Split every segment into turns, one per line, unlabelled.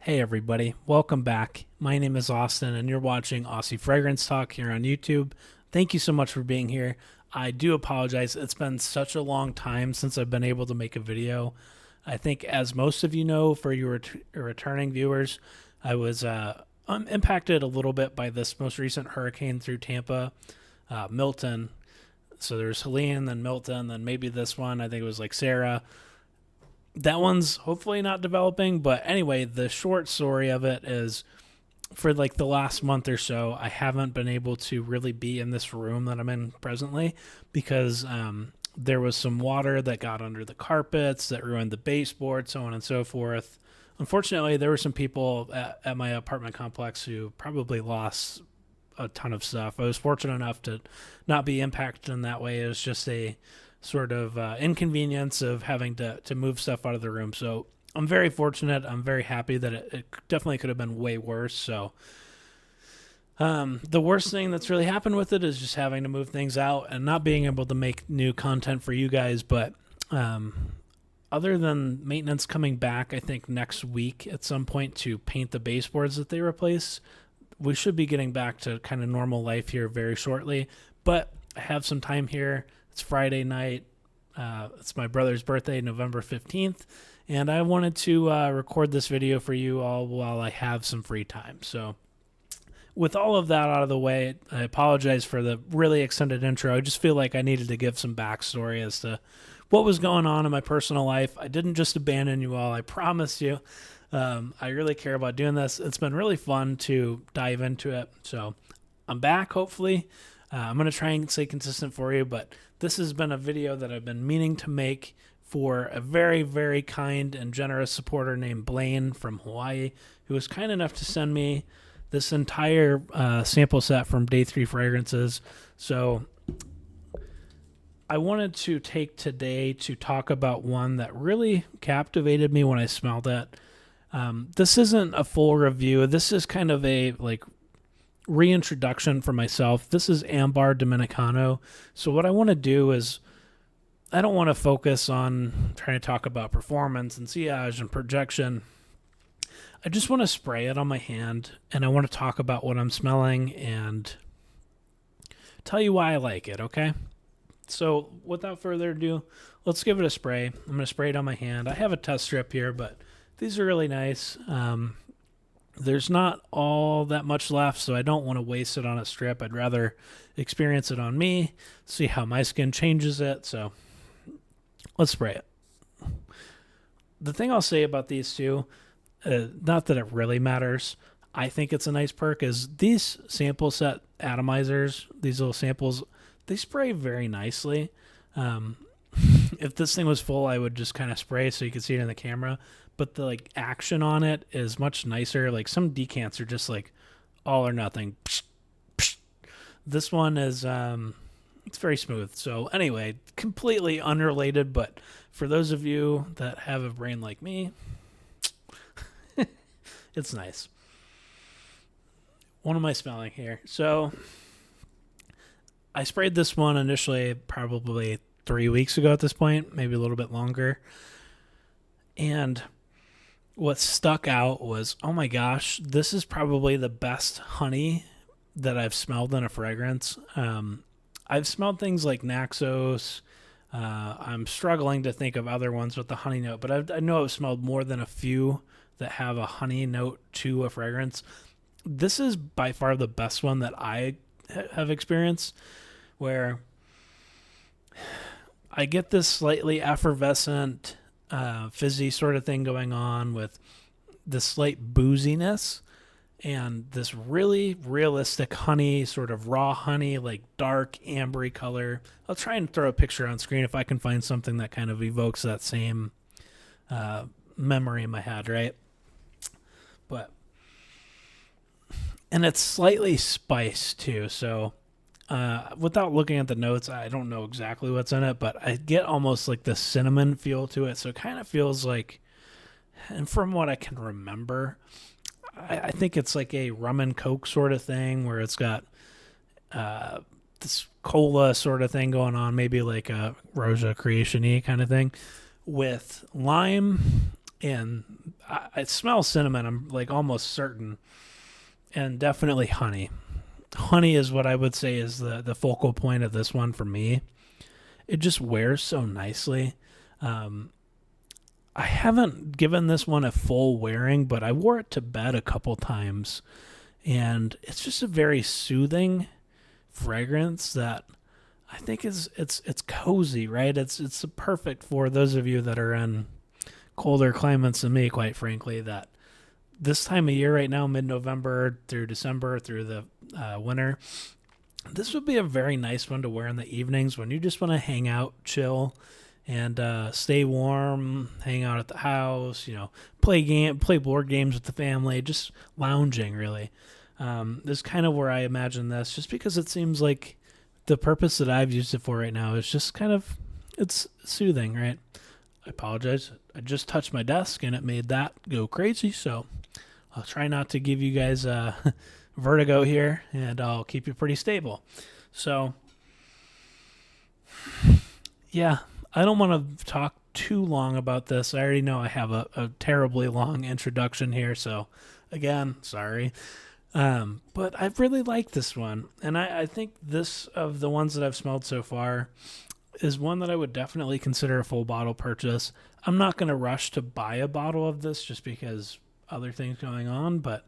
Hey everybody, welcome back. My name is Austin and you're watching Aussie Fragrance Talk here on YouTube. Thank you so much for being here. I do apologize. It's been such a long time since I've been able to make a video. I think, as most of you know, for your returning viewers, I was impacted a little bit by this most recent hurricane through Tampa, Milton. So there's Helene, then Milton, then maybe this one. I think it was like Sarah. That one's hopefully not developing, but anyway, the short story of it is, for like the last month or so, I haven't been able to really be in this room that I'm in presently because there was some water that got under the carpets that ruined the baseboard, so on and so forth. Unfortunately, there were some people at my apartment complex who probably lost a ton of stuff. I was fortunate enough to not be impacted in that way. It was just a sort of inconvenience of having to move stuff out of the room. So I'm very fortunate. I'm very happy that it definitely could have been way worse. So the worst thing that's really happened with it is just having to move things out and not being able to make new content for you guys. But other than maintenance coming back, I think next week at some point to paint the baseboards that they replaced, we should be getting back to kind of normal life here very shortly. But I have some time here. It's Friday night. It's my brother's birthday, November 15th. And I wanted to record this video for you all while I have some free time. So with all of that out of the way, I apologize for the really extended intro. I just feel like I needed to give some backstory as to what was going on in my personal life. I didn't just abandon you all. I promise you. I really care about doing this. It's been really fun to dive into it. So I'm back, hopefully. I'm going to try and stay consistent for you, but this has been a video that I've been meaning to make for a very, very kind and generous supporter named Blaine from Hawaii, who was kind enough to send me this entire sample set from Day 3 Fragrances. So I wanted to take today to talk about one that really captivated me when I smelled it. This isn't a full review. This is kind of a reintroduction for myself. This is Ambar Dominicano. So what I want to do is, I don't want to focus on trying to talk about performance and sillage and projection. I just want to spray it on my hand, and I want to talk about what I'm smelling and tell you why I like it, okay? So without further ado, let's give it a spray. I'm going to spray it on my hand. I have a test strip here, but these are really nice. There's not all that much left, so I don't want to waste it on a strip. I'd rather experience it on me, see how my skin changes it. So let's spray it. The thing I'll say about these two, not that it really matters, I think it's a nice perk, is these sample set atomizers, these little samples, they spray very nicely. If this thing was full, I would just kind of spray so you could see it in the camera. But the action on it is much nicer. Like some decants are just like all or nothing. This one is it's very smooth. So anyway, completely unrelated, but for those of you that have a brain like me, it's nice. What am I smelling here? So I sprayed this one initially probably 3 weeks ago at this point, maybe a little bit longer. And what stuck out was, oh my gosh, this is probably the best honey that I've smelled in a fragrance. I've smelled things like Naxos. I'm struggling to think of other ones with the honey note, but I know I've smelled more than a few that have a honey note to a fragrance. This is by far the best one that I have experienced, where I get this slightly effervescent, fizzy sort of thing going on with this slight booziness and this really realistic honey, sort of raw honey, like dark ambery color. I'll try and throw a picture on screen if I can find something that kind of evokes that same memory in my head, right? And it's slightly spiced too, so without looking at the notes, I don't know exactly what's in it, but I get almost like the cinnamon feel to it. So it kind of feels like, and from what I can remember, I think it's like a rum and coke sort of thing where it's got this cola sort of thing going on, maybe like a Roja Creation-y kind of thing with lime and I smell cinnamon. I'm like almost certain, and definitely honey. Honey is what I would say is the focal point of this one for me. It just wears so nicely. Um, I haven't given this one a full wearing, but I wore it to bed a couple times, and it's just a very soothing fragrance that I think is it's cozy, right? It's perfect for those of you that are in colder climates than me, quite frankly. That this time of year right now, mid-November through December through the winter, this would be a very nice one to wear in the evenings when you just want to hang out, chill, and stay warm, hang out at the house. Play board games with the family, just lounging. Really, this is kind of where I imagine this, just because it seems like the purpose that I've used it for right now is just kind of it's soothing, right? I apologize. I just touched my desk and it made that go crazy, so I'll try not to give you guys vertigo here, and I'll keep you pretty stable. So, yeah, I don't want to talk too long about this. I already know I have a terribly long introduction here, so again, sorry. But I really like this one, and I think this of the ones that I've smelled so far is one that I would definitely consider a full bottle purchase. I'm not going to rush to buy a bottle of this just because other things going on, but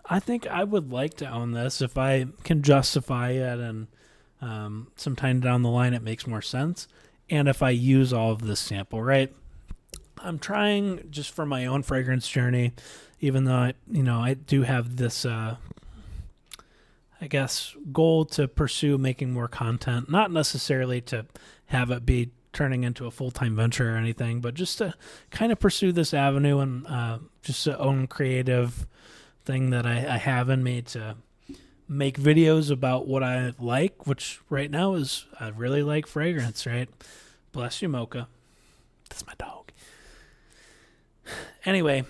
I think I would like to own this if I can justify it, and sometime down the line it makes more sense. And if I use all of this sample, right? I'm trying just for my own fragrance journey, even though I do have this I guess goal to pursue making more content, not necessarily to have it be turning into a full-time venture or anything, but just to kind of pursue this avenue and just to own creative thing that I have in me to make videos about what I like, which right now is I really like fragrance, right? Bless you, Mocha. That's my dog. Anyway,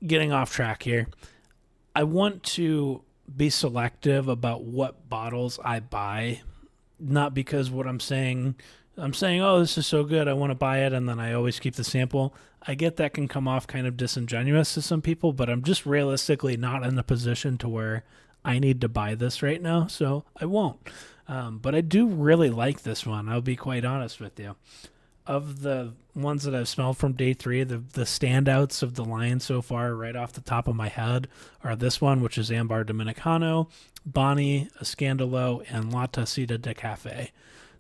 getting off track here. I want to be selective about what bottles I buy, not because what I'm saying, oh, this is so good, I want to buy it, and then I always keep the sample. I get that can come off kind of disingenuous to some people, but I'm just realistically not in a position to where I need to buy this right now, so I won't. But I do really like this one. I'll be quite honest with you. Of the ones that I've smelled from day 3, the standouts of the line so far, right off the top of my head, are this one, which is Ambar Dominicano, Bonnie, Escandalo, and La Tacita de Cafe.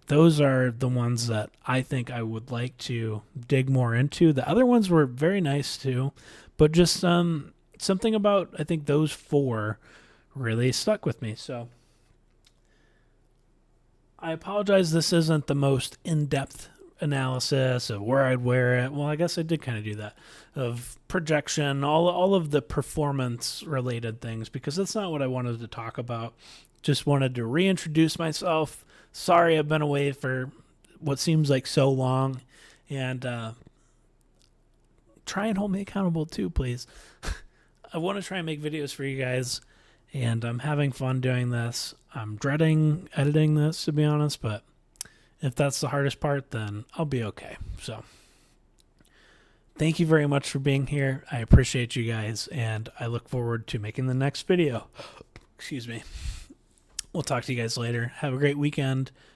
Those are the ones that I think I would like to dig more into. The other ones were very nice too, but just something about, I think those 4 really stuck with me. So I apologize, this isn't the most in-depth analysis of where I'd wear it. Well, I guess I did kind of do that, of projection, all of the performance related things, because that's not what I wanted to talk about. Just wanted to reintroduce myself. Sorry I've been away for what seems like so long, and try and hold me accountable too, please. I want to try and make videos for you guys, and I'm having fun doing this. I'm dreading editing this, to be honest, but if that's the hardest part, then I'll be okay. So thank you very much for being here. I appreciate you guys, and I look forward to making the next video. Excuse me. We'll talk to you guys later. Have a great weekend.